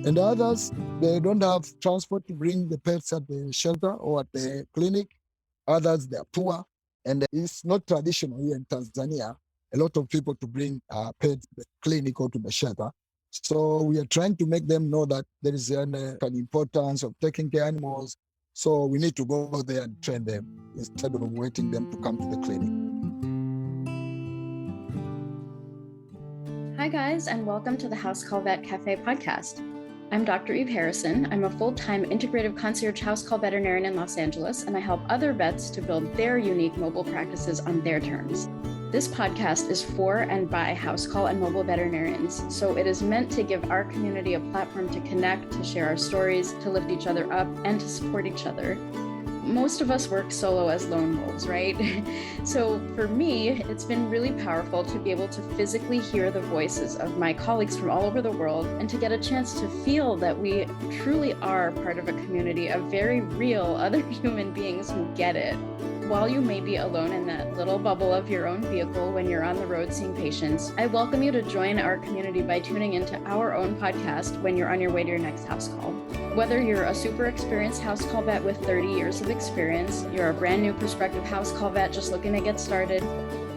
And others, they don't have transport to bring the pets at the shelter or at the clinic. Others, they're poor. And it's not traditional here in Tanzania, a lot of people to bring pets to the clinic or to the shelter. So we are trying to make them know that there is an importance of taking care of animals. So we need to go there and train them instead of waiting them to come to the clinic. Hi guys, and welcome to the House Call Vet Cafe podcast. I'm Dr. Eve Harrison. I'm a full-time integrative concierge house call veterinarian in Los Angeles, and I help other vets to build their unique mobile practices on their terms. This podcast is for and by house call and mobile veterinarians, so it is meant to give our community a platform to connect, to share our stories, to lift each other up, and to support each other. Most of us work solo as lone wolves, right? So for me, it's been really powerful to be able to physically hear the voices of my colleagues from all over the world and to get a chance to feel that we truly are part of a community of very real other human beings who get it. While you may be alone in that little bubble of your own vehicle when you're on the road seeing patients, I welcome you to join our community by tuning into our own podcast when you're on your way to your next house call. Whether you're a super experienced house call vet with 30 years of experience, you're a brand new prospective house call vet just looking to get started,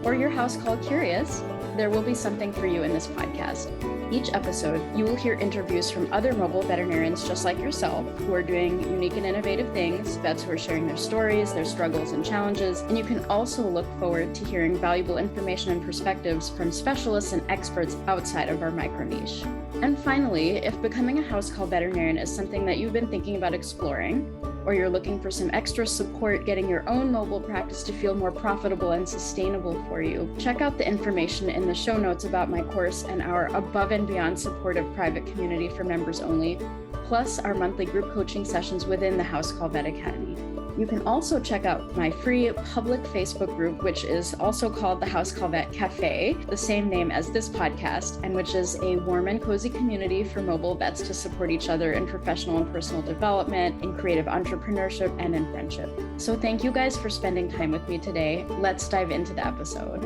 or you're house call curious, there will be something for you in this podcast. Each episode, you will hear interviews from other mobile veterinarians just like yourself who are doing unique and innovative things, vets who are sharing their stories, their struggles and challenges, and you can also look forward to hearing valuable information and perspectives from specialists and experts outside of our micro niche. And finally, if becoming a house call veterinarian is something that you've been thinking about exploring, or you're looking for some extra support getting your own mobile practice to feel more profitable and sustainable for you, check out the information in the show notes about my course and our above and beyond supportive private community for members only, plus our monthly group coaching sessions within the House Call Vet Academy. You can also check out my free public Facebook group, which is also called the House Call Vet Cafe, the same name as this podcast, and which is a warm and cozy community for mobile vets to support each other in professional and personal development, in creative entrepreneurship, and in friendship. So thank you guys for spending time with me today. Let's dive into the episode.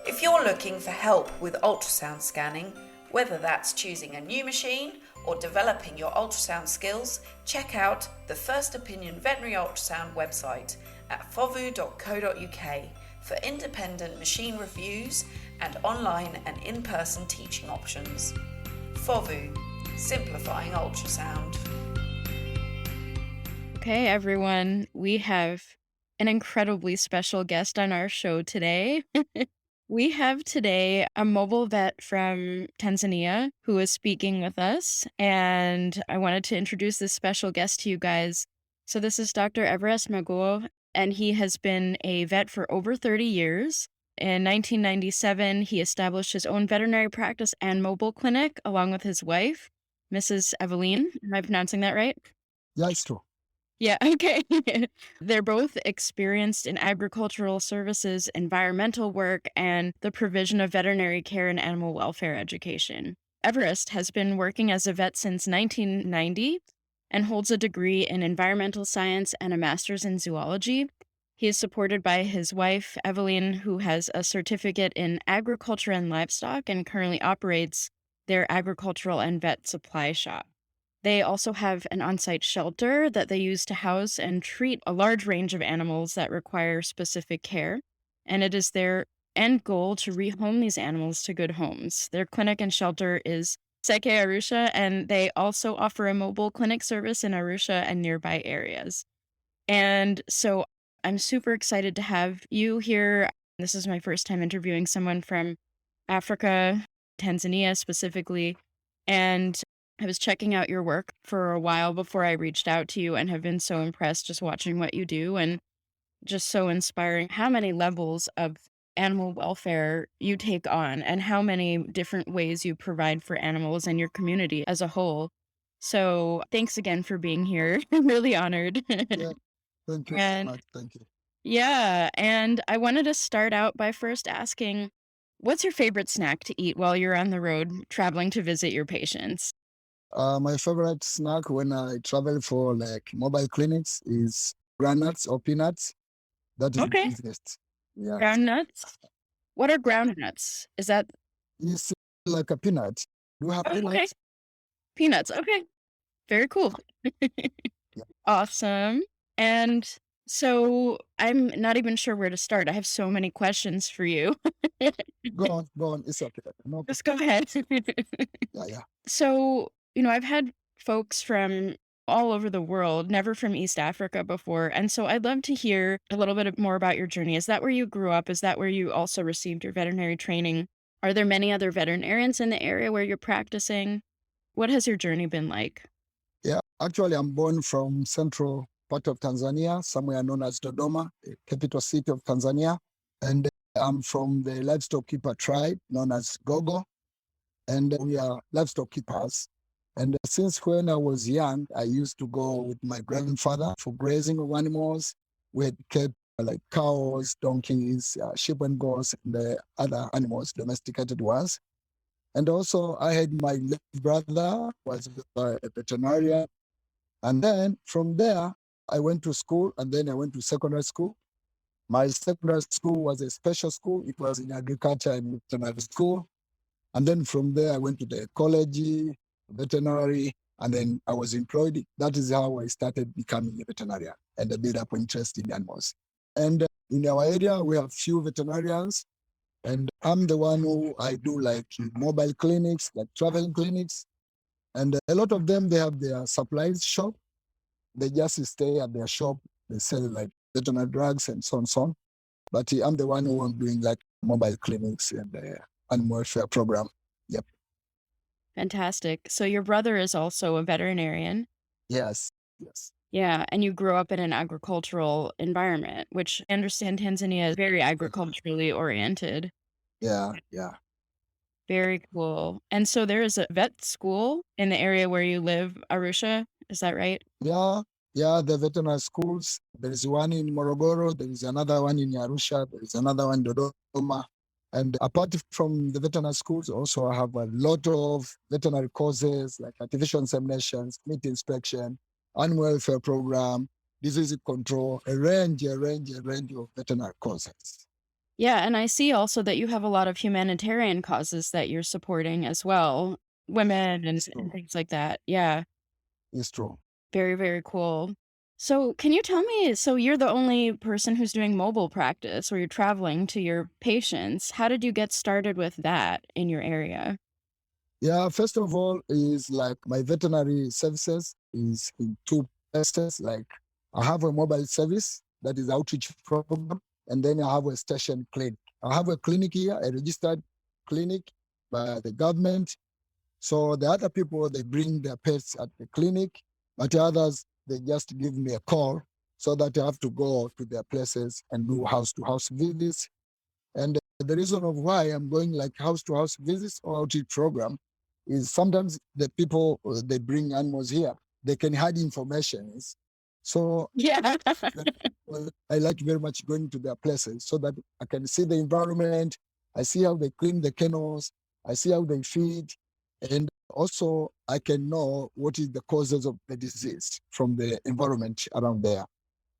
If you're looking for help with ultrasound scanning, whether that's choosing a new machine or developing your ultrasound skills, check out the First Opinion Veterinary Ultrasound website at fovu.co.uk for independent machine reviews and online and in-person teaching options. FOVU, simplifying ultrasound. Okay, everyone, we have an incredibly special guest on our show today. We have today a mobile vet from Tanzania who is speaking with us, and I wanted to introduce this special guest to you guys. So this is Dr. Evarest Maguo, and he has been a vet for over 30 years. In 1997, he established his own veterinary practice and mobile clinic along with his wife, Mrs. Evelyne. Am I pronouncing that right? Yeah, it's true. Yeah, okay. They're both experienced in agricultural services, environmental work, and the provision of veterinary care and animal welfare education. Evarest has been working as a vet since 1990 and holds a degree in environmental science and a master's in zoology. He is supported by his wife, Evelyne, who has a certificate in agriculture and livestock and currently operates their agricultural and vet supply shop. They also have an on-site shelter that they use to house and treat a large range of animals that require specific care, and it is their end goal to rehome these animals to good homes. Their clinic and shelter is Sekai, Arusha, and they also offer a mobile clinic service in Arusha and nearby areas. And so I'm super excited to have you here. This is my first time interviewing someone from Africa, Tanzania specifically, and I was checking out your work for a while before I reached out to you and have been so impressed just watching what you do and just so inspiring how many levels of animal welfare you take on and how many different ways you provide for animals and your community as a whole. So thanks again for being here. I'm really honored. Yeah, thank you so much. Thank you. Yeah, and I wanted to start out by first asking, what's your favorite snack to eat while you're on the road traveling to visit your patients? My favorite snack when I travel for like mobile clinics is granuts or peanuts. That is the Okay. easiest. Yeah. Ground nuts? What are groundnuts? Is that It's like a peanut. Do you have okay? peanuts? Peanuts. Okay. Very cool. Yeah. Awesome. And so I'm not even sure where to start. I have so many questions for you. Go on, go on. It's okay. No, Just go ahead. yeah, yeah. So, I've had folks from all over the world, never from East Africa before. And so I'd love to hear a little bit more about your journey. Is that where you grew up? Is that where you also received your veterinary training? Are there many other veterinarians in the area where you're practicing? What has your journey been like? Yeah, actually, I'm born from central part of Tanzania, somewhere known as Dodoma, the capital city of Tanzania. And I'm from the livestock keeper tribe known as Gogo. And we are livestock keepers. And since when I was young, I used to go with my grandfather for grazing of animals. We had kept like cows, donkeys, sheep and goats, and other animals, domesticated ones. And also, I had my little brother was a veterinarian. And then from there, I went to school, and then I went to secondary school. My secondary school was a special school. It was in agriculture and veterinary school. And then from there, I went to the college, veterinary, and then I was employed. That is how I started becoming a veterinarian and I built up interest in animals. And in our area, we have few veterinarians, and I'm the one who I do like mobile clinics, like traveling clinics. And a lot of them, they have their supplies shop. They just stay at their shop. They sell like veterinary drugs and so on and so on. But I'm the one who am doing like mobile clinics and animal welfare program. Yep. Fantastic. So your brother is also a veterinarian. Yes. Yes. Yeah, and you grew up in an agricultural environment, which I understand Tanzania is very agriculturally oriented. Yeah. Yeah. Very cool. And so there is a vet school in the area where you live, Arusha. Is that right? Yeah. Yeah. The veterinary schools. There is one in Morogoro. There is another one in Arusha. There is another one in Dodoma. And apart from the veterinary schools, also I have a lot of veterinary courses like artificial inseminations, meat inspection, animal welfare program, disease control, a range of veterinary courses. Yeah, and I see also that you have a lot of humanitarian causes that you're supporting as well, women and things like that. Yeah, It's true. very, very cool. So, can you tell me, so you're the only person who's doing mobile practice where you're traveling to your patients. How did you get started with that in your area? Yeah, first of all, is like my veterinary services is in two places. Like I have a mobile service that is outreach program, and then I have a station clinic. I have a clinic here, a registered clinic by the government. So the other people they bring their pets at the clinic, but the others they just give me a call so that I have to go to their places and do house to house visits. And the reason of why I'm going like house to house visits or outreach program is sometimes the people they bring animals here, they can hide information. So Yeah. well, I like very much going to their places so that I can see the environment. I see how they clean the kennels. I see how they feed. And also I can know what is the causes of the disease from the environment around there.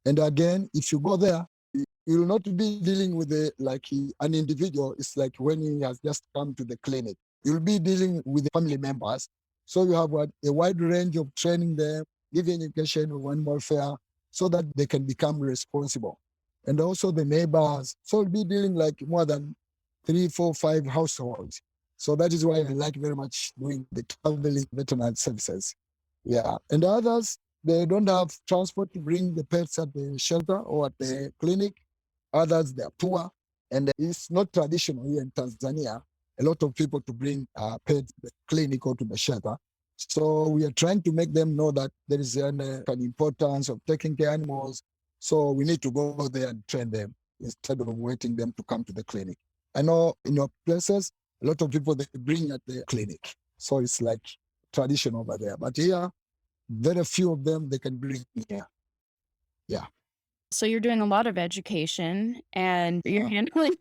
And again, if you go there, you will not be dealing with an individual. It's like when he has just come to the clinic. You'll be dealing with the family members. So you have a wide range of training them, giving education of animal welfare so that they can become responsible. And also the neighbors. So you'll be dealing like more than 3, 4, 5 households. So that is why I like very much doing the traveling veterinary services. Yeah. And others, they don't have transport to bring the pets at the shelter or at the clinic. Others, they're poor. And it's not traditional here in Tanzania, a lot of people to bring pets to the clinic or to the shelter. So we are trying to make them know that there is an importance of taking care of animals. So we need to go there and train them instead of waiting them to come to the clinic. I know in your places, a lot of people they bring at the clinic. So it's like tradition over there. But here, very few of them they can bring here. Yeah. So you're doing a lot of education and you're Uh, handling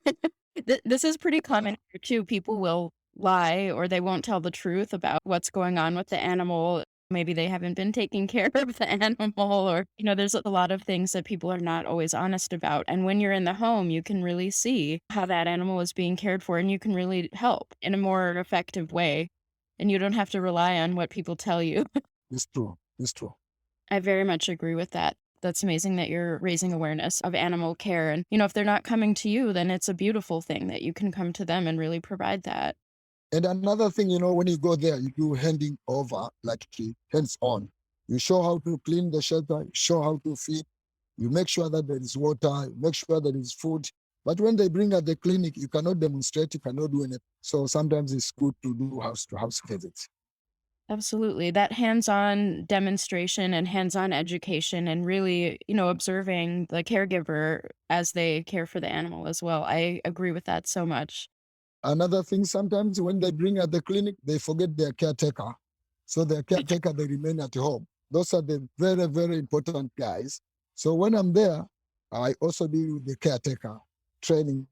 this is pretty common here too. People will lie or they won't tell the truth about what's going on with the animal. maybe they haven't been taking care of the animal, or, there's a lot of things that people are not always honest about. And when you're in the home, you can really see how that animal is being cared for, and you can really help in a more effective way. And you don't have to rely on what people tell you. It's true. It's true. I very much agree with that. That's amazing that you're raising awareness of animal care. And, if they're not coming to you, then it's a beautiful thing that you can come to them and really provide that. And another thing, when you go there, you do handing over, like hands-on. You show how to clean the shelter, you show how to feed, you make sure that there is water, you make sure there is food. But when they bring at the clinic, you cannot demonstrate, you cannot do anything. So sometimes it's good to do house-to-house visits. Absolutely. That hands-on demonstration and hands-on education and really, observing the caregiver as they care for the animal as well. I agree with that so much. Another thing, sometimes when they bring at the clinic, they forget their caretaker. So their caretaker, they remain at home. Those are the very, very important guys. So when I'm there, I also do the caretaker, training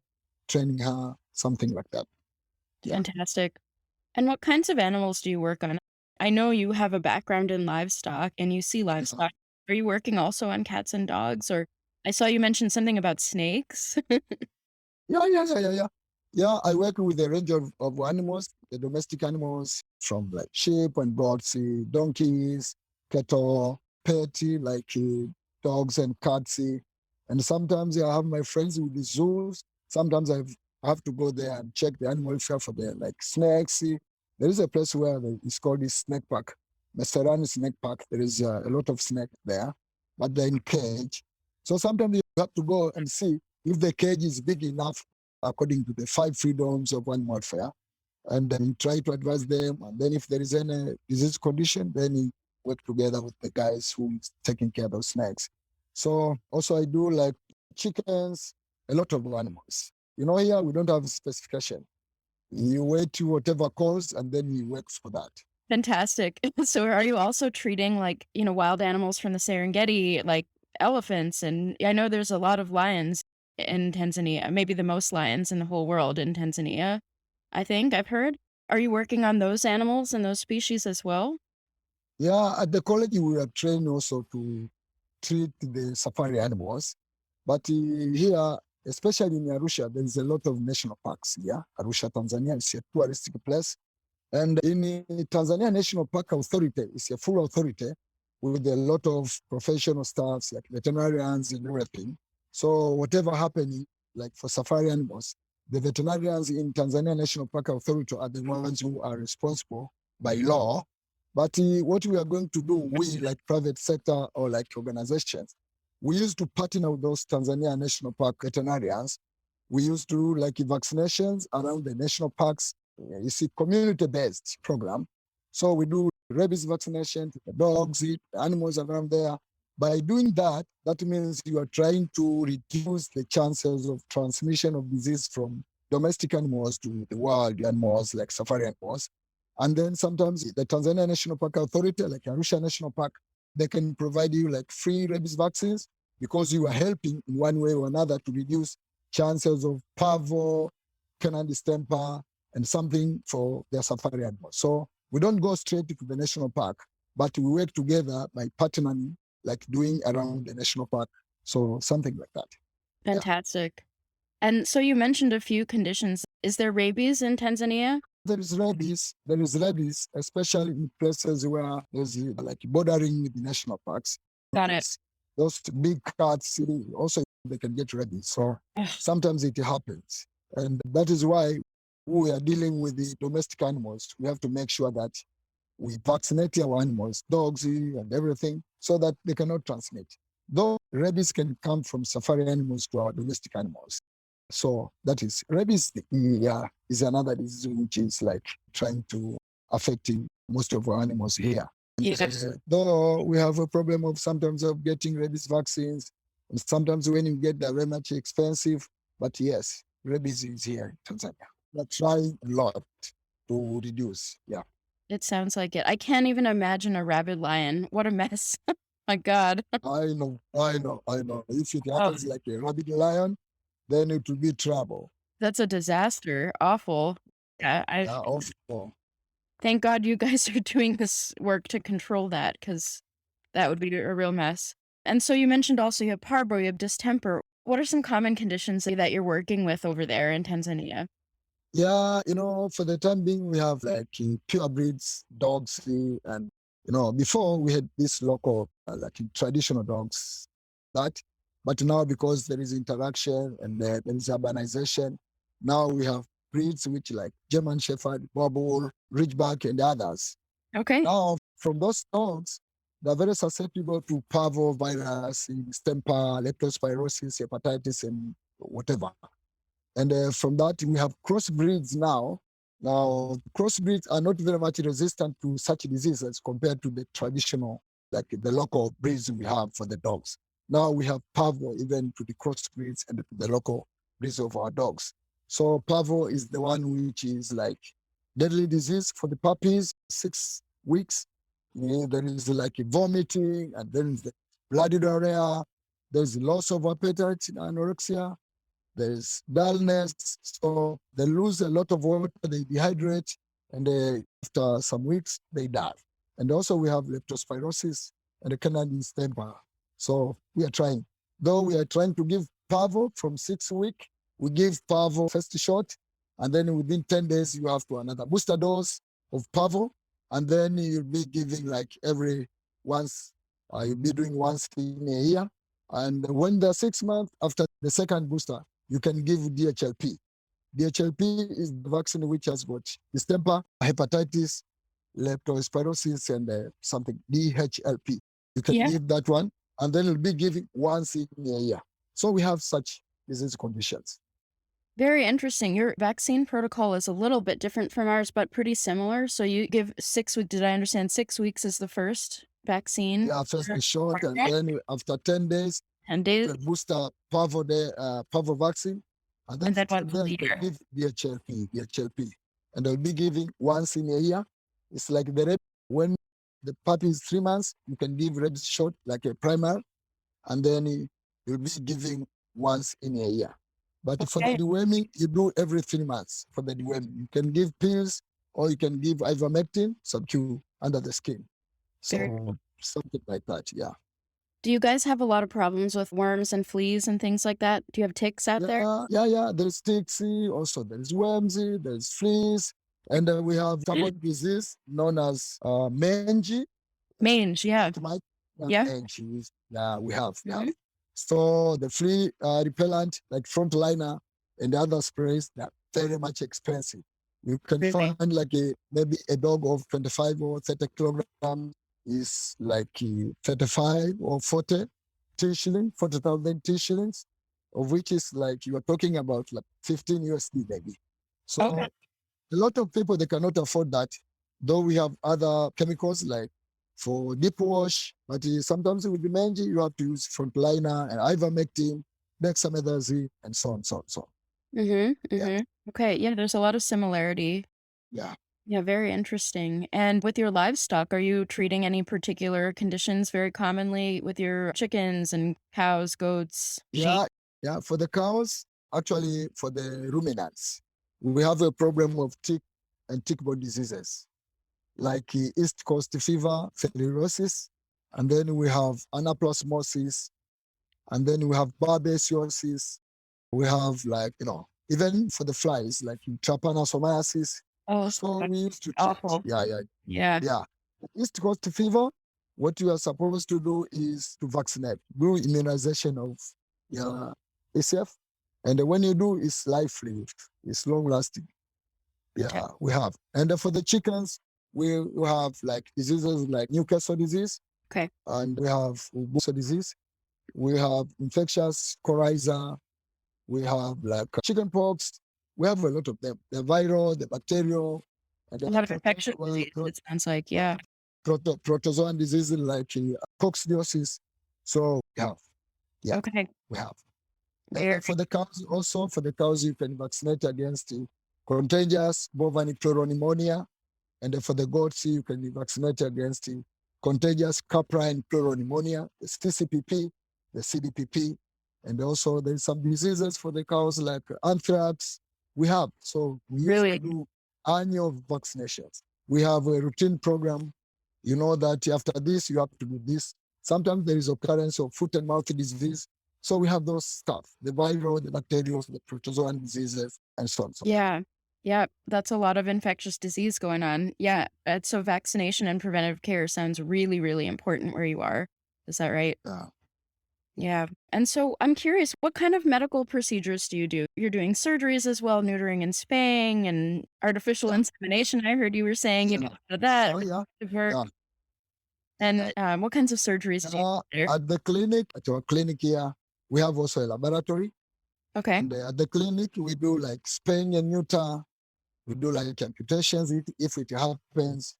her, something like that. Yeah. Fantastic. And what kinds of animals do you work on? I know you have a background in livestock and you see livestock. Are you working also on cats and dogs? Or I saw you mention something about snakes. Yeah. Yeah, I work with a range of animals, the domestic animals, from like sheep and goats, donkeys, cattle, pet, like dogs and cats. And sometimes I have my friends with the zoos. Sometimes I have to go there and check the animal welfare for them, like snakes. There is a place where it's called the snake park, Maserani Snake Park. There is a lot of snakes there, but they're in cage. So sometimes you have to go and see if the cage is big enough according to the 5 freedoms of animal welfare, and then try to advise them. And then if there is any disease condition, then you work together with the guys who is taking care of those snakes. So also I do like chickens, a lot of animals. Here we don't have specification. You wait to whatever calls and then you work for that. Fantastic. So are you also treating wild animals from the Serengeti, like elephants? And I know there's a lot of lions in Tanzania, maybe the most lions in the whole world in Tanzania, I think I've heard. Are you working on those animals and those species as well? Yeah, at the college we are trained also to treat the safari animals. But here, especially in Arusha, there is a lot of national parks here. Arusha, Tanzania is a touristic place. And in Tanzania National Park Authority, it's a full authority with a lot of professional staffs like veterinarians and everything. So whatever happening, like for safari animals, the veterinarians in Tanzania National Park Authority are the ones who are responsible by law. But what we are going to do, we like private sector or like organizations, we used to partner with those Tanzania National Park veterinarians. We used to do like vaccinations around the national parks. You see, community-based program. So we do rabies vaccination to the dogs, the animals around there. By doing that, that means you are trying to reduce the chances of transmission of disease from domestic animals to the wild animals like safari animals. And then sometimes the Tanzania National Park Authority, like Arusha National Park, they can provide you like free rabies vaccines because you are helping in one way or another to reduce chances of parvo, canine distemper, and something for their safari animals. So we don't go straight to the national park, but we work together by partnering, like doing around the national park. So something like that. Fantastic. Yeah. And so you mentioned a few conditions. Is there rabies in Tanzania? There is rabies, especially in places where there's like bordering the national parks. Got it. Those big cats, also they can get rabies. So sometimes it happens. And that is why we are dealing with the domestic animals. We have to make sure that we vaccinate our animals, dogs and everything, so that they cannot transmit. Though rabies can come from safari animals to our domestic animals. So that is, rabies is another disease which is like trying to affecting most of our animals here. Yes. Though we have a problem of sometimes of getting rabies vaccines, and sometimes when you get, they're very much expensive. But yes, rabies is here in Tanzania. We're trying a lot to reduce. Yeah. It sounds like it. I can't even imagine a rabid lion. What a mess. My God. I know. If it happens like a rabid lion, then it will be trouble. That's a disaster. Awful. Awful. Thank God you guys are doing this work to control that, because that would be a real mess. And so you mentioned also you have parvo, you have distemper. What are some common conditions that you're working with over there in Tanzania? Yeah, for the time being, we have like pure breeds, dogs, and before we had this local, like traditional dogs, that, but now because there is interaction and there is urbanization, now we have breeds which like German Shepherd, Boerboel, Ridgeback, and others. Okay. Now, from those dogs, they're very susceptible to parvovirus, distemper, leptospirosis, hepatitis, and whatever. And from that, we have crossbreeds now. Now, crossbreeds are not very much resistant to such diseases compared to the traditional, like the local breeds we have for the dogs. Now we have parvo even to the crossbreeds and the local breeds of our dogs. So parvo is the one which is like deadly disease for the puppies, 6 weeks. There is like vomiting, and then the bloody diarrhea. There's loss of appetite, anorexia. There's dullness, so they lose a lot of water, they dehydrate, and after some weeks, they die. And also we have leptospirosis and a canine distemper. So we are trying. Though we are trying to give parvo from 6 weeks, we give parvo first shot, and then within 10 days, you have to another booster dose of parvo, and then you'll be giving like every once, you'll be doing once in a year. And when they're 6 months after the second booster, you can give DHLP. DHLP is the vaccine which has got distemper, hepatitis, leptospirosis, and something, DHLP. You can give that one, and then you'll be giving once in a year. So we have such disease conditions. Very interesting. Your vaccine protocol is a little bit different from ours, but pretty similar. So you give 6 weeks. Did I understand 6 weeks is the first vaccine? Yeah, first the shot, and then after 10 days, 10 days. the booster parvo vaccine, and then you can give DHLP, and they'll be giving once in a year. It's like the rabies. When the puppy is 3 months, you can give rabies shot like a primer, and then you'll be giving once in a year. But for the deworming, you do every 3 months. For the deworming, you can give pills, or you can give ivermectin sub-Q under the skin. So something like that, yeah. Do you guys have a lot of problems with worms and fleas and things like that? Do you have ticks out there? Yeah. There's ticks, also there's worms, there's fleas, and we have typhoid disease known as mange. Mange, yeah. Mange, yeah, we have. So the flea repellent, like Frontliner and other sprays, they're very much expensive. You can find like maybe a dog of 25 or 30 kilograms is like 35 or 40 shillings, 40,000 shillings, of which is like you are talking about like 15 USD maybe. So a lot of people, they cannot afford that, though we have other chemicals like for deep wash, but sometimes with the mange, you have to use Frontliner and ivermectin, dexamethasone, and so on, so on, so on. Yeah. Okay, yeah, there's a lot of similarity. Yeah, very interesting. And with your livestock, are you treating any particular conditions very commonly with your chickens and cows, goats, sheep? Yeah, for the cows, actually for the ruminants, we have a problem of tick and tick-borne diseases, like East Coast fever, filariasis, and then we have anaplasmosis, and then we have babesiosis. We have like, even for the flies, like trypanosomiasis. So we used to awful. Yeah. East Coast fever, what you are supposed to do is to vaccinate, do immunization of ACF. And when you do, it's life-lived, it's long-lasting. Yeah, we have. And for the chickens, we have like diseases like Newcastle disease. And we have Busa disease. We have infectious coryza. We have like chicken pox. We have a lot of them. The viral, the bacterial. And a lot of infectious disease, it sounds like, yeah. Protozoan disease like coccidiosis. So we have. Yeah, we have. For the cows, you can vaccinate against contagious bovine pleuropneumonia. And for the goats, you can vaccinate against contagious caprine pleuropneumonia, the CCPP, the CDPP. And also there's some diseases for the cows like anthrax. We have. So we used to do annual vaccinations. We have a routine program. You know that after this, you have to do this. Sometimes there is occurrence of foot and mouth disease. So we have those stuff, the viral, the bacterial, the protozoan diseases, and so on. Yeah. Yeah. That's a lot of infectious disease going on. Yeah. So vaccination and preventive care sounds really, really important where you are. Is that right? Yeah. Yeah. And so I'm curious, what kind of medical procedures do you do? You're doing surgeries as well, neutering and spaying and artificial insemination. I heard you were saying you do that. Oh, yeah. Yeah. And what kinds of surgeries do you do there? At the clinic, at our clinic here, we have also a laboratory. Okay. And at the clinic, we do like spaying and neuter. We do like amputations if it happens.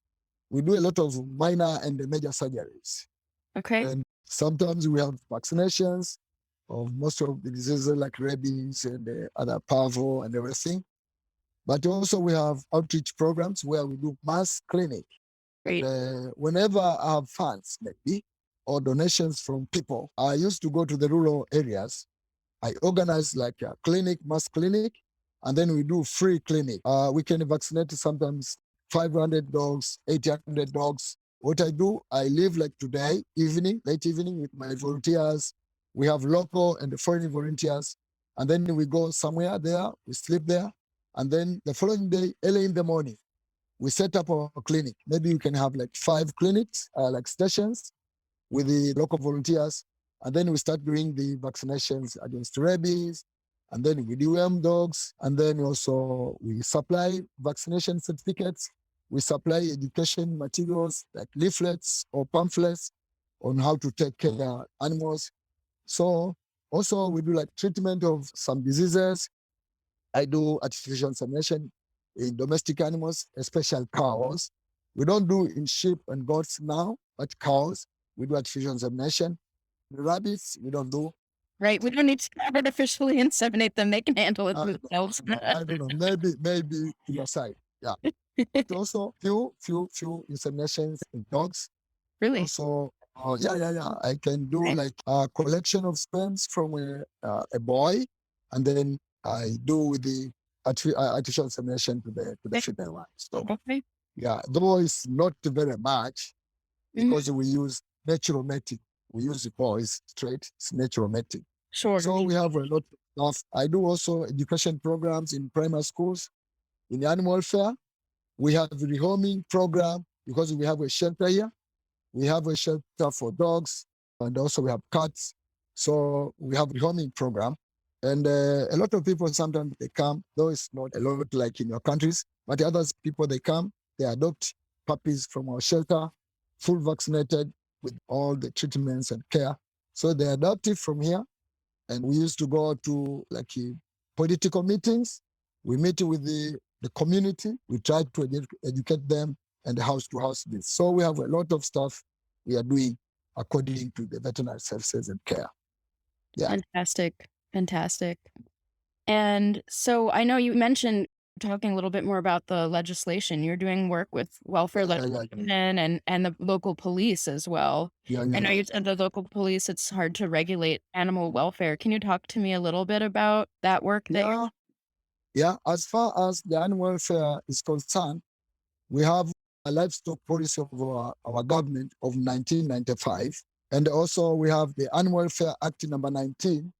We do a lot of minor and major surgeries. Okay. And sometimes we have vaccinations of most of the diseases like rabies and other parvo and everything. But also we have outreach programs where we do mass clinic. Great. Whenever I have funds, maybe, or donations from people, I used to go to the rural areas. I organize like a clinic, mass clinic, and then we do free clinic. We can vaccinate sometimes 500 dogs, 800 dogs. What I do, I live like today, late evening with my volunteers. We have local and foreign volunteers. And then we go somewhere there, we sleep there. And then the following day, early in the morning, we set up a clinic. Maybe you can have like 5 clinics, like stations with the local volunteers. And then we start doing the vaccinations against rabies. And then we deworm dogs. And then also we supply vaccination certificates. We supply education materials like leaflets or pamphlets on how to take care of animals. So also we do like treatment of some diseases. I do artificial insemination in domestic animals, especially cows. We don't do in sheep and goats now, but cows, we do artificial insemination. Rabbits, we don't do. Right. We don't need to artificially inseminate them. They can handle it themselves. I don't know. Maybe to your side. Yeah. But also few inseminations in dogs. Really? Also, yeah. I can do like a collection of sperms from a boy, and then I do with the artificial insemination to the female one. So yeah, though it's not very much because we use natural mating. We use the boys straight. It's natural mating. Sure. So we have a lot of stuff. I do also education programs in primary schools. In animal welfare, we have the rehoming program because we have a shelter here. We have a shelter for dogs, and also we have cats. So we have rehoming program. And a lot of people sometimes they come, though it's not a lot like in your countries, but the other people they come, they adopt puppies from our shelter, full vaccinated with all the treatments and care. So they adopt it from here. And we used to go to like political meetings. We meet with the community. We try to educate them and house to house this. So we have a lot of stuff we are doing according to the veterinary services and care. Yeah. Fantastic. And so I know you mentioned talking a little bit more about the legislation. You're doing work with welfare legislation and the local police as well. I know you said the local police, it's hard to regulate animal welfare. Can you talk to me a little bit about that work there? Yeah, as far as the animal welfare is concerned, we have a livestock policy of our government of 1995. And also we have the Animal Welfare Act number 19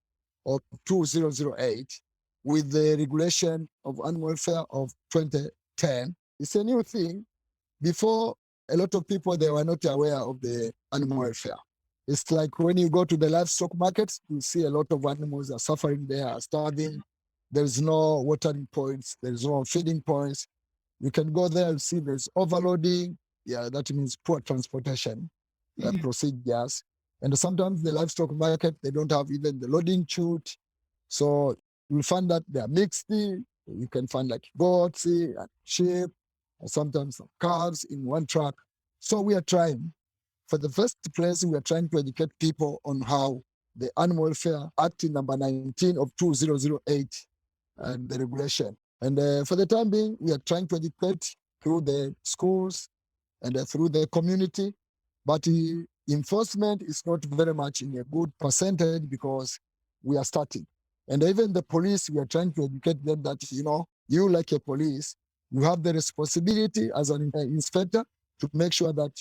of 2008 with the regulation of animal welfare of 2010. It's a new thing. Before, a lot of people, they were not aware of the animal welfare. It's like when you go to the livestock markets, you see a lot of animals are suffering, they are starving. There's no watering points, there's no feeding points. You can go there and see there's overloading. Yeah, that means poor transportation procedures. And sometimes the livestock market, they don't have even the loading chute. So you'll find that they are mixed. You can find like goats and sheep, and sometimes some calves in one truck. So we are trying. For the first place, we are trying to educate people on how the Animal Welfare Act number 19 of 2008 and the regulation. And for the time being, we are trying to educate through the schools and through the community. But enforcement is not very much in a good percentage because we are starting. And even the police, we are trying to educate them that, you know, you like a police, You have the responsibility as an inspector to make sure that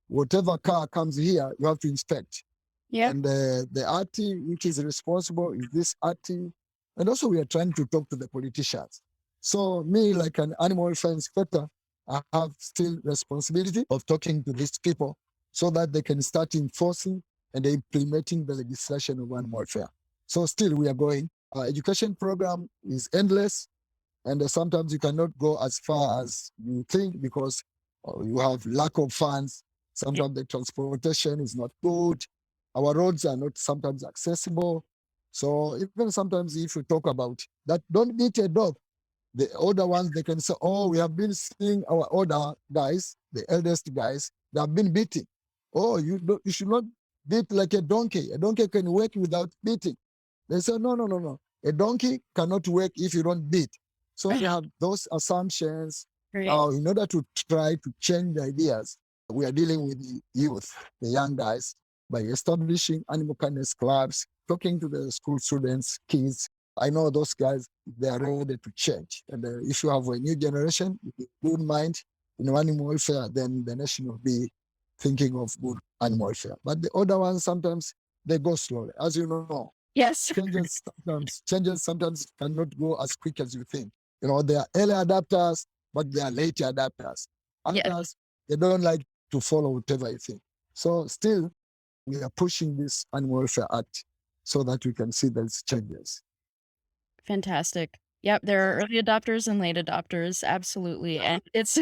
whatever car comes here, you have to inspect. Yeah. And the RT, which is responsible, is this RT. And also we are trying to talk to the politicians. So me, like an animal welfare inspector, I have still responsibility of talking to these people so that they can start enforcing and implementing the legislation of animal welfare. So still we are going. Our education program is endless. And sometimes you cannot go as far as you think because you have lack of funds. Sometimes the transportation is not good. Our roads are not sometimes accessible. So even sometimes if you talk about that, don't beat a dog. The older ones, they can say, oh, we have been seeing our older guys, the eldest guys, they have been beating. Oh, you should not beat like a donkey. A donkey can work without beating. They say, no. A donkey cannot work if you don't beat. So we have those assumptions. Great. In order to try to change the ideas, we are dealing with the youth, the young guys, by establishing animal kindness clubs, talking to the school students, kids. I know those guys, they are ready to change. And if you have a new generation with a good mind in animal welfare, then the nation will be thinking of good animal welfare. But the older ones, sometimes they go slowly, as you know. Yes. Changes sometimes cannot go as quick as you think. You know, they are early adapters, but they are late adapters. Others, they don't like to follow whatever you think. So still, we are pushing this Animal Welfare Act so that we can see those changes. Fantastic. Yep, there are early adopters and late adopters, absolutely. And it's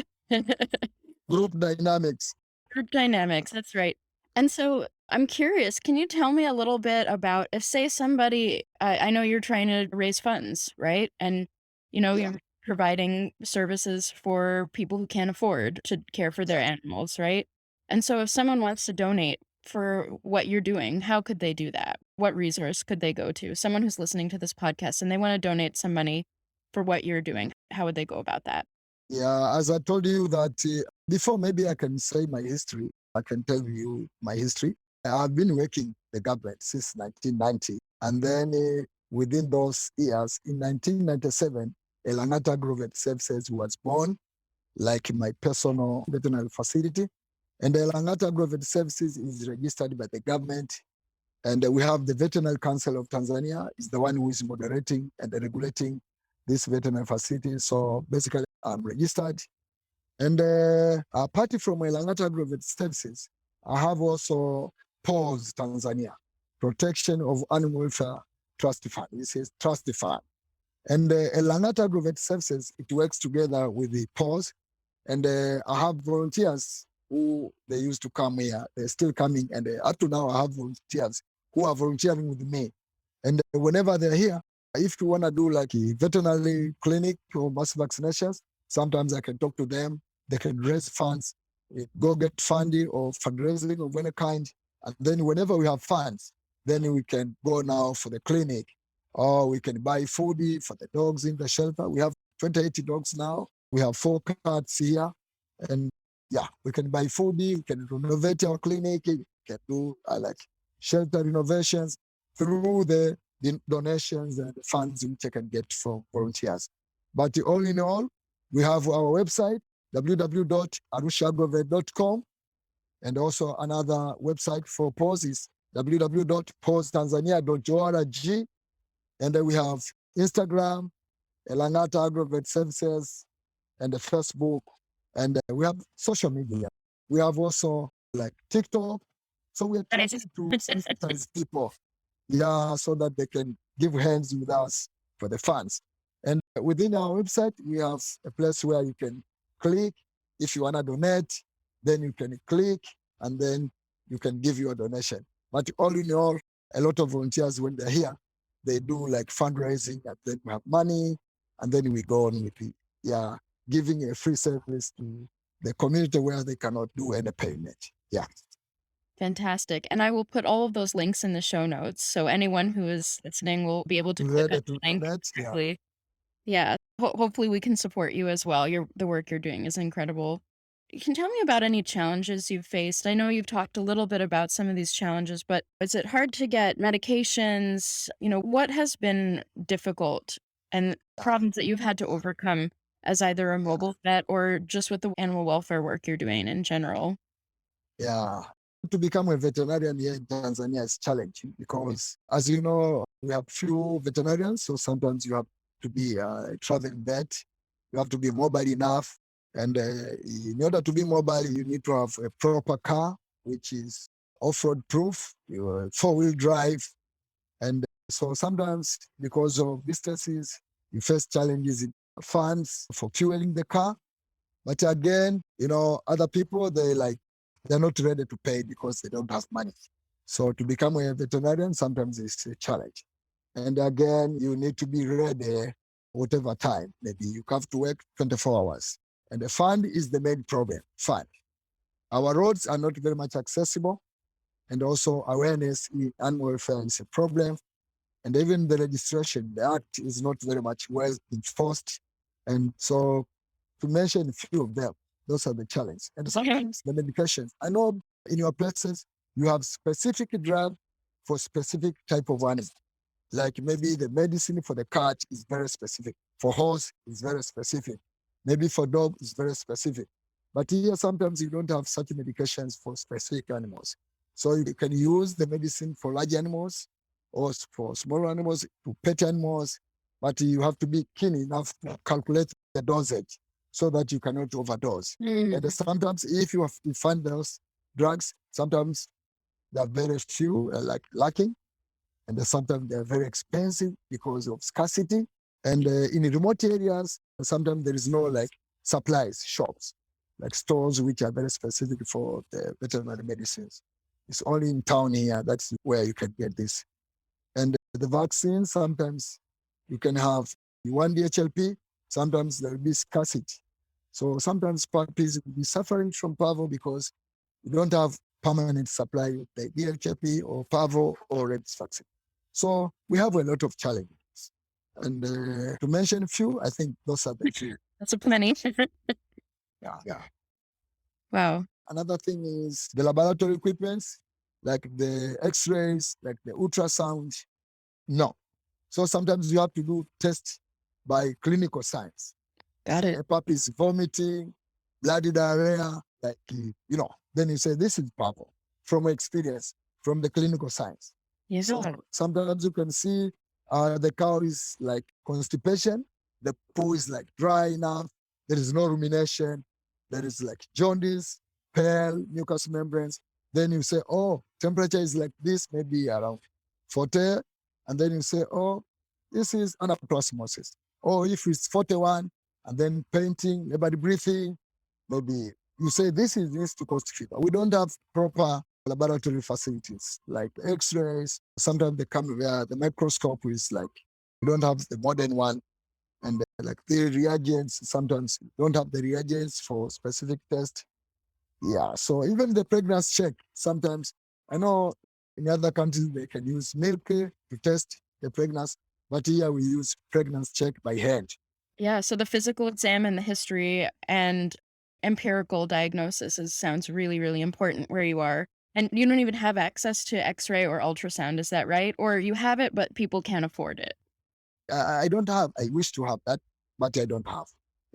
Group dynamics. group dynamics, that's right. And so I'm curious, can you tell me a little bit about if, say, somebody, I know you're trying to raise funds, right? And, you're providing services for people who can't afford to care for their animals, right? And so if someone wants to donate for what you're doing, how could they do that? What resource could they go to? Someone who's listening to this podcast and they want to donate some money for what you're doing, how would they go about that? Yeah, as I told you that before, maybe I can say my history. I can tell you my history. I've been working the government since 1990. And then within those years, in 1997, Elangata Grovet Services was born, like my personal veterinary facility. And Elangata Grovet Services is registered by the government. And we have the Veterinary Council of Tanzania is the one who is moderating and regulating this veterinary facility. So basically, I'm registered. And apart from Elangata Grovet Services, I have also PAWS Tanzania, Protection of Animal Welfare Trust Fund. This is Trust Fund. And Elangata Grovet Services, it works together with the PAWS. And I have volunteers who they used to come here. They're still coming. And up to now, I have volunteers who are volunteering with me. And whenever they're here, if you want to do like a veterinary clinic or mass vaccinations, sometimes I can talk to them. They can raise funds, go get funding or fundraising of any kind. And then whenever we have funds, then we can go now for the clinic or we can buy food for the dogs in the shelter. We have 28 dogs now. We have 4 cats here. And yeah, we can buy food, we can renovate our clinic, we can do like shelter renovations through the donations and the funds which I can get from volunteers. But all in all, we have our website, www.arushagrovet.com. And also another website for PAWS is www.pawstanzania.org. And then we have Instagram, Elangata Agrovet Services, and the Facebook. And we have social media. We have also like TikTok. So we're trying to sensitize people. Yeah, so that they can give hands with us for the funds. And within our website, we have a place where you can click. If you want to donate, then you can click and then you can give your donation. But all in all, a lot of volunteers, when they're here, they do like fundraising and then we have money and then we go on with it. Yeah, giving a free service to the community where they cannot do any payment. Yeah. Fantastic. And I will put all of those links in the show notes. So anyone who is listening will be able to click on the link directly. Yeah. Hopefully we can support you as well. The work you're doing is incredible. You can tell me about any challenges you've faced. I know you've talked a little bit about some of these challenges, but is it hard to get medications? What has been difficult and problems that you've had to overcome as either a mobile vet or just with the animal welfare work you're doing in general? Yeah. To become a veterinarian here in Tanzania is challenging because, as you know, we have few veterinarians. So sometimes you have to be a traveling vet. You have to be mobile enough. And in order to be mobile, you need to have a proper car, which is off-road proof, four-wheel drive. And so sometimes because of distances, you face challenges in funds for fueling the car. But again, other people, they're not ready to pay because they don't have money. So to become a veterinarian, sometimes it's a challenge. And again, you need to be ready whatever time. Maybe you have to work 24 hours. And the fund is the main problem, fund. Our roads are not very much accessible. And also awareness in animal welfare is a problem. And even the registration, the act is not very much well enforced. And so to mention a few of them, those are the challenges. And sometimes the medications. I know in your places, you have specific drug for specific type of animal. Like maybe the medicine for the cat is very specific. For horse is very specific. Maybe for dog is very specific. But here sometimes you don't have such medications for specific animals. So you can use the medicine for large animals or for small animals, to pet animals, but you have to be keen enough to calculate the dosage so that you cannot overdose. And sometimes if you find those drugs, sometimes they're very few, like lacking, and sometimes they're very expensive because of scarcity. And in remote areas, sometimes there is no supplies, shops, like stores which are very specific for the veterinary medicines. It's only in town here, that's where you can get this. And the vaccine, sometimes you can have one DHLP, sometimes there will be scarcity. So sometimes puppies will be suffering from parvo because you don't have permanent supply of the DHLP or parvo or rabies vaccine. So we have a lot of challenges. And to mention a few, I think those are the few. That's a plenty. Yeah. Wow. Another thing is the laboratory equipments, like the X-rays, like the ultrasound. No. So sometimes you have to do tests by clinical science. Got it. A puppy is vomiting, bloody diarrhea, then you say this is parvo from experience, from the clinical science. Yes. So sometimes you can see the cow is like constipation, the poo is like dry enough, there is no rumination, there is like jaundice, pale mucous membranes. Then you say, oh, temperature is like this, maybe around 40. And then you say, oh, this is anaplasmosis. Or if it's 41, and then painting, nobody breathing, maybe you say this is needs to cause fever. We don't have proper laboratory facilities like X-rays. Sometimes they come where the microscope is like, we don't have the modern one. And like the reagents, sometimes you don't have the reagents for specific tests. Yeah, so even the pregnancy check, sometimes I know in other countries they can use milk to test the pregnancy, but here we use pregnancy check by hand. Yeah, so the physical exam and the history and empirical diagnosis sounds really, really important where you are. And you don't even have access to X-ray or ultrasound, is that right? Or you have it, but people can't afford it. I don't have. I wish to have that, but I don't have.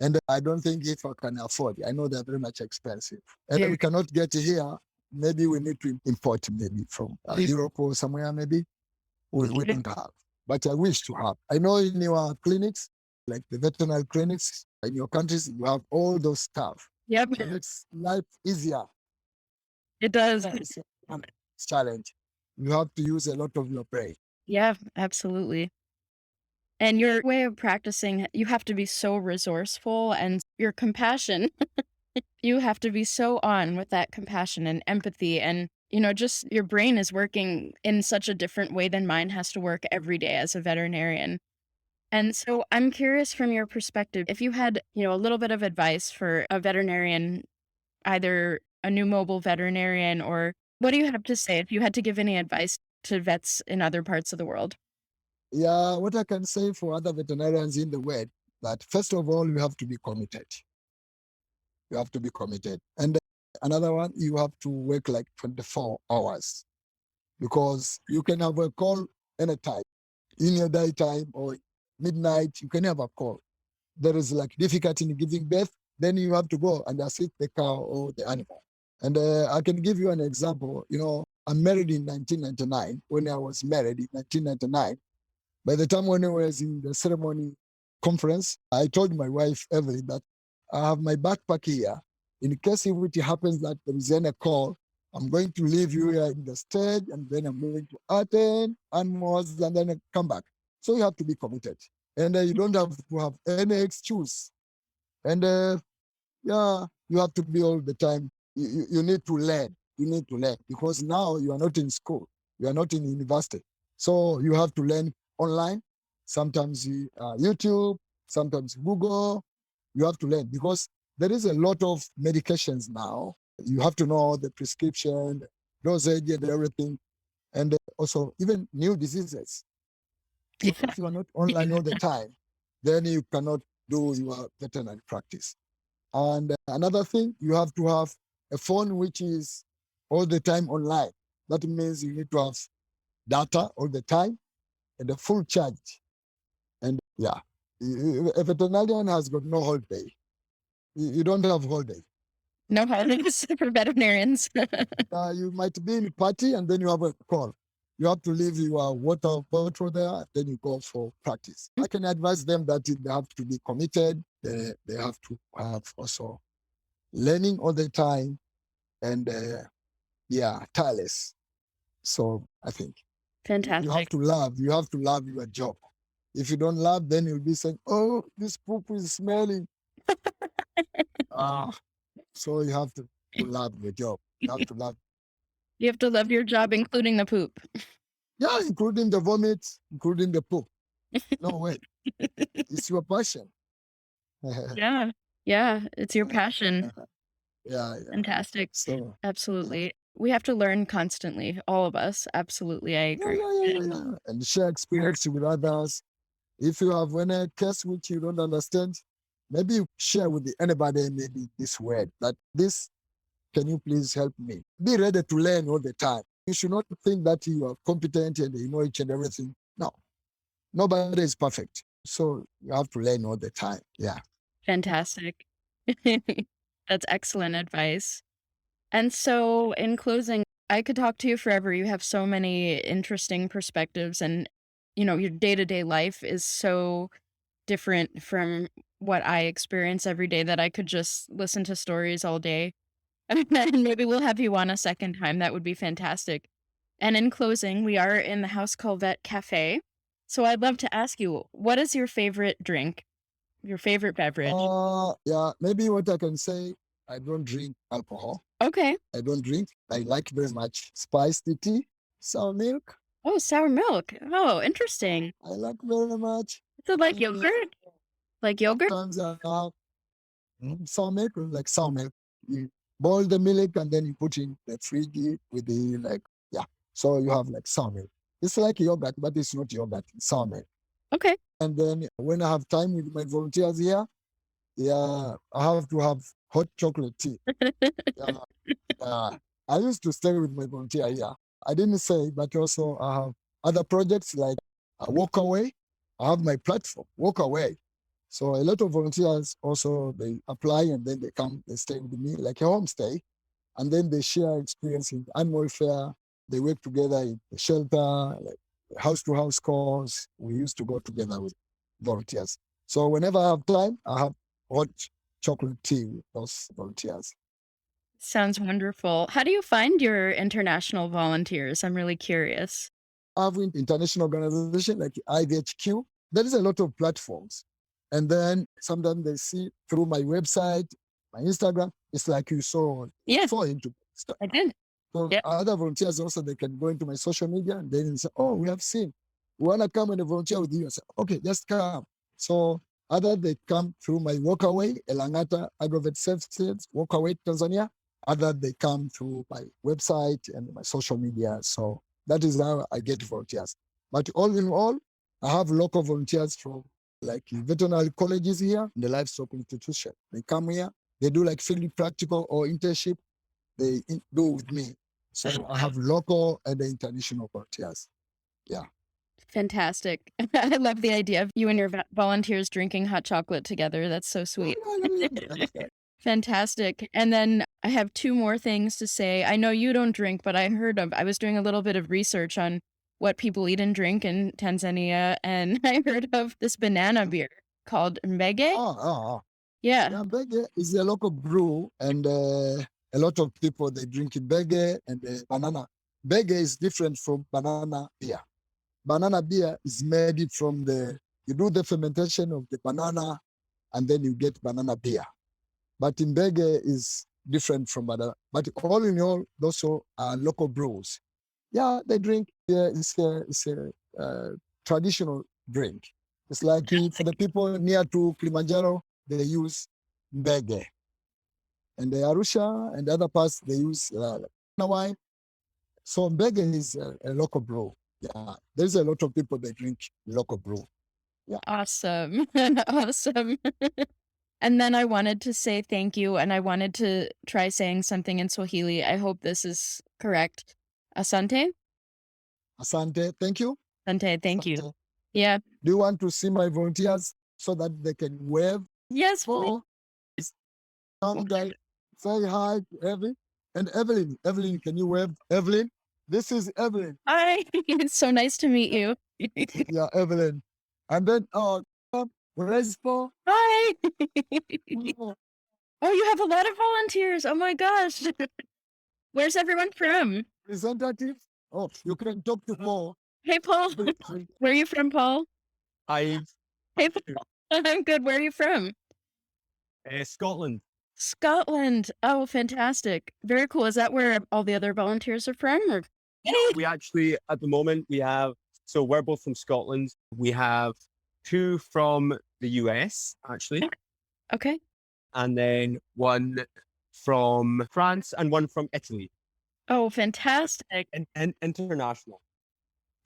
And I don't think if I can afford it. I know they're very much expensive. And we cannot get here. Maybe we need to import maybe from Europe or somewhere maybe. We don't have. But I wish to have. I know in your clinics, like the veterinary clinics, in your countries, you have all those stuff. Yep. It makes life easier. It does. It's a challenge. You have to use a lot of your brain. Yeah, absolutely. And your way of practicing, you have to be so resourceful, and your compassion, you have to be so on with that compassion and empathy. And, just your brain is working in such a different way than mine has to work every day as a veterinarian. And so I'm curious from your perspective, if you had, a little bit of advice for a veterinarian, either a new mobile veterinarian, or what do you have to say if you had to give any advice to vets in other parts of the world? Yeah, what I can say for other veterinarians in the world, that first of all, you have to be committed. You have to be committed. And another one, you have to work like 24 hours because you can have a call anytime. In your daytime or midnight, you can have a call. there is like difficulty in giving birth, then you have to go and assist the cow or the animal. And I can give you an example. I'm married in 1999. When I was married in 1999, by the time when I was in the ceremony conference, I told my wife, Evelyne, that I have my backpack here. In case if it happens that there is any call, I'm going to leave you here in the stage, and then I'm going to attend animals, and then I come back. So you have to be committed. And you don't have to have any excuse. And you have to be all the time. You need to learn. You need to learn because now you are not in school. You are not in university. So you have to learn online. Sometimes YouTube, sometimes Google. You have to learn because there is a lot of medications now. You have to know the prescription, dosage, and everything. And also even new diseases. So if you are not online all the time, then you cannot do your veterinary practice. And another thing, you have to have a phone which is all the time online. That means you need to have data all the time and a full charge. And a veterinarian has got no holiday. You don't have holiday. No holidays for veterinarians. You might be in a party and then you have a call. You have to leave your water bottle there, then you go for practice. I can advise them that they have to be committed. They have to have also learning all the time and tireless. So I think Fantastic. you have to love your job. If you don't love, then you'll be saying, oh, this poop is smelling. So you have to love your job. You have to love. You have to love your job, including the poop. Yeah, including the vomit, including the poop. No way. It's your passion. Yeah, it's your passion. Yeah. Fantastic. So absolutely. We have to learn constantly, all of us. Absolutely, I agree. Yeah. And share experience with others. If you have any case which you don't understand, maybe you share with anybody maybe this word, that this, can you please help me? Be ready to learn all the time. You should not think that you are competent and you know each and everything. No, nobody is perfect. So you have to learn all the time. Yeah. Fantastic. That's excellent advice. And so in closing, I could talk to you forever. You have so many interesting perspectives, and your day-to-day life is so different from what I experience every day that I could just listen to stories all day. And maybe we'll have you on a second time. That would be fantastic. And in closing, we are in the House Call Vet Cafe. So I'd love to ask you, what is your favorite drink? Your favorite beverage? Maybe what I can say, I don't drink alcohol. Okay. I don't drink. I like very much spiced tea, sour milk. Oh, sour milk. Oh, interesting. I like very much. So like yogurt? Like yogurt? Sometimes I have sour milk, like sour milk. You boil the milk and then you put in the fridge with the so you have like sour milk. It's like yogurt, but it's not yogurt, it's sour milk. Okay. And then when I have time with my volunteers here, I have to have hot chocolate tea. I used to stay with my volunteer here. I didn't say, but also I have other projects like Walk Away. I have my platform, Walk Away. So a lot of volunteers also, they apply and then they come, they stay with me like a homestay. And then they share experience in animal welfare. They work together in the shelter, like house-to-house calls. We used to go together with volunteers. So whenever I have time, I have hot chocolate tea with those volunteers. Sounds wonderful. How do you find your international volunteers? I'm really curious. I have an international organization like IVHQ. There is a lot of platforms. And then sometimes they see through my website, my Instagram, it's like you saw into stuff. I did. So other volunteers also, they can go into my social media and then say, oh, we have seen. We want to come and volunteer with you. I say, okay, just come. So other they come through my Walkaway, Elangata Agrovet Services, Walkaway, Tanzania. Other they come through my website and my social media. So that is how I get volunteers. But all in all, I have local volunteers from like veterinary colleges here, the livestock institution. They come here, they do like field practical or internship. They do with me. So I have local and international volunteers. Yeah. Fantastic. I love the idea of you and your volunteers drinking hot chocolate together. That's so sweet. Fantastic. And then I have two more things to say. I know you don't drink, but I was doing a little bit of research on what people eat and drink in Tanzania, and I heard of this banana beer called mbege. Yeah. Yeah, mbege is a local brew, and a lot of people, they drink mbege and banana. Mbege is different from banana beer. Banana beer is made from you do the fermentation of the banana, and then you get banana beer. But mbege is different from banana. But all in all, those are local brews. Yeah, they drink. Yeah, it's a traditional drink. It's like for the people near to Kilimanjaro, they use mbege. And the Arusha and the other parts, they use wine. So mbege is a local brew. Yeah, there's a lot of people that drink local brew. Yeah. Awesome. Awesome. And then I wanted to say thank you, and I wanted to try saying something in Swahili. I hope this is correct. Asante? Asante, thank you. Asante, thank Asante. you. Yeah. Do you want to see my volunteers so that they can wave? Yes, please. Come guys, say hi to Evelyne. And Evelyne, can you wave? Evelyne, this is Evelyne. Hi, it's so nice to meet you. Yeah, Evelyne. And then, where's Paul? Hi. Oh, you have a lot of volunteers. Oh my gosh. Where's everyone from? Representative? Oh, you can talk to Paul. Hey, Paul. Where are you from, Paul? Hi. Hey, Paul. I'm good. Where are you from? Scotland. Scotland. Oh, fantastic. Very cool. Is that where all the other volunteers are from? Or? We actually, at the moment, we're both from Scotland. We have 2 from the US, actually. Okay. And then 1 from France and 1 from Italy. Oh, fantastic. And international.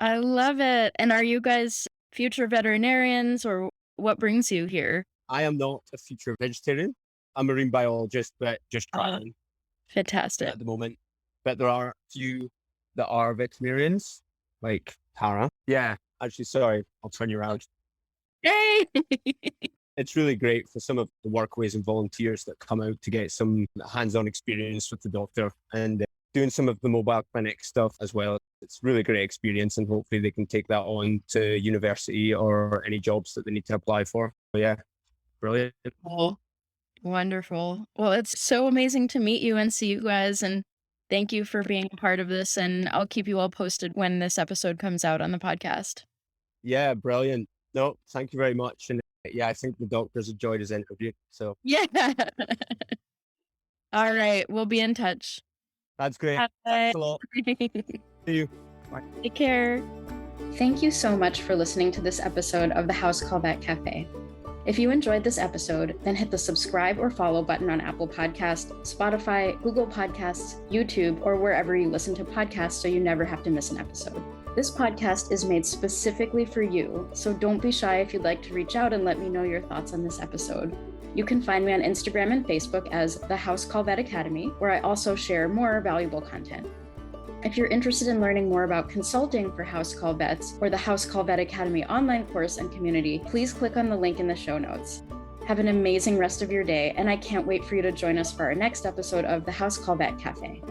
I love it. And are you guys future veterinarians, or what brings you here? I am not a future vegetarian. I'm a marine biologist, but just trying Fantastic. at the moment. But there are a few that are veterinarians, like Tara. Yeah, actually, sorry, I'll turn you around. Hey! It's really great for some of the workways and volunteers that come out to get some hands-on experience with the doctor and doing some of the mobile clinic stuff as well. It's a really great experience, and hopefully they can take that on to university or any jobs that they need to apply for. But yeah, brilliant. Oh, wonderful. Well, it's so amazing to meet you and see you guys, and thank you for being a part of this, and I'll keep you all posted when this episode comes out on the podcast. Yeah, brilliant. No, thank you very much. And yeah, I think the doctors enjoyed his interview. So yeah. All right, we'll be in touch. That's great. Thanks a lot. See you. Bye. Take care. Thank you so much for listening to this episode of the House Call Vet Cafe. If you enjoyed this episode, then hit the subscribe or follow button on Apple Podcasts, Spotify, Google Podcasts, YouTube, or wherever you listen to podcasts so you never have to miss an episode. This podcast is made specifically for you, so don't be shy if you'd like to reach out and let me know your thoughts on this episode. You can find me on Instagram and Facebook as The House Call Vet Academy, where I also share more valuable content. If you're interested in learning more about consulting for House Call Vets or the House Call Vet Academy online course and community, please click on the link in the show notes. Have an amazing rest of your day, and I can't wait for you to join us for our next episode of the House Call Vet Cafe.